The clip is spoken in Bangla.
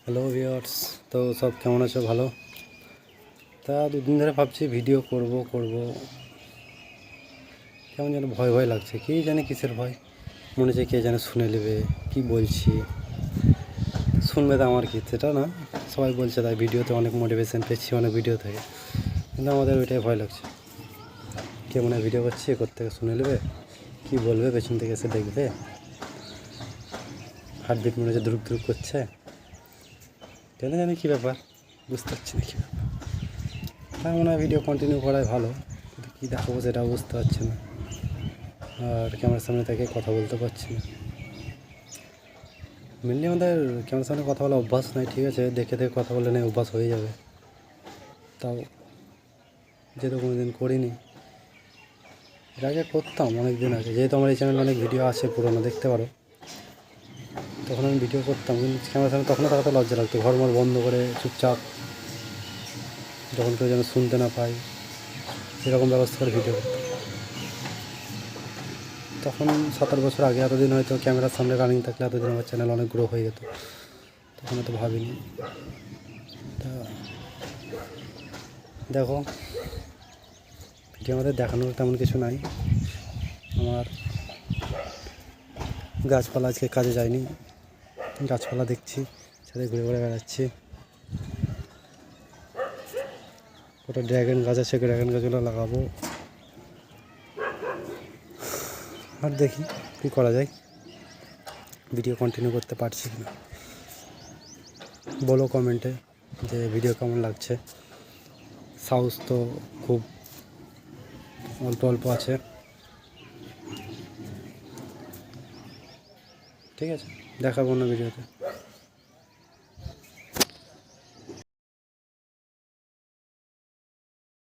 হ্যালো ভিউয়ার্স, তো সব কেমন আছো? ভালো। তা দুদিন ধরে ভাবছি ভিডিও করব কেমন যেন ভয় ভয় লাগছে। কে জানে কিসের ভয়, মনে হচ্ছে কে যেন শুনে নেবে কি বলছি। শুনবে তো আমার কি সেটা না, সবাই বলছে তাই ভিডিওতে অনেক মোটিভেশন পেয়েছি অনেক ভিডিও থেকে, কিন্তু আমাদের ওইটাই ভয় লাগছে। কে মনে হয় ভিডিও করছে করতে শুনে নেবে, কি বলবে, পেছন থেকে এসে দেখবে, হার্টবিট মনে হচ্ছে দ্রুপ দ্রুপ করছে, কেন জানি কী ব্যাপার, বুঝতে পারছি না কী ব্যাপার। তার মনে হয় ভিডিও কন্টিনিউ করাই ভালো, কিন্তু কী দেখাবো সেটাও বুঝতে পারছি না, আর ক্যামেরার সামনে থেকে কথা বলতে পারছি না। মেনলি আমাদের ক্যামেরার সামনে কথা বলা অভ্যাস নাই, ঠিক আছে, দেখে দেখে কথা বললে না অভ্যাস হয়ে যাবে। তাও যেহেতু কোনো দিন করিনি, এর আগে করতাম অনেক দিন আগে, যেহেতু আমার এই চ্যানেলে অনেক ভিডিও আছে পুরোনো, দেখতে পারো, তখন আমি ভিডিও করতাম, কিন্তু ক্যামেরার সামনে তখনও তাকাতে লজ্জা লাগতো, ঘরমর বন্ধ করে চুপচাপ, যখন কেউ যেন শুনতে না পায় এরকম ব্যবস্থা করে ভিডিও করতাম। তখন 7-8 বছর আগে, এতদিন হয়তো ক্যামেরার সামনে রানিং থাকলে এতদিন আমার চ্যানেল অনেক গ্রো হয়ে যেত, তখন হয়তো ভাবিনি। তা দেখো, ভিডিও আমাদের দেখানোর তেমন কিছু নাই। আমার গাছপালা, আজকে কাজে যায়নি, গাছপালা দেখছি, ছাদে ঘুরে ঘুরে বেড়াচ্ছি। ওটা ড্র্যাগন গাছ আছে, ড্র্যাগন গাছগুলো লাগাবো, আর দেখি কী করা যায়, ভিডিও কন্টিনিউ করতে পারছি কিনা। বলো কমেন্টে যে ভিডিও কেমন লাগছে। সাউন্ড তো খুব অল্প অল্প আছে, ঠিক আছে, দেখাবো না ভিডিওতে।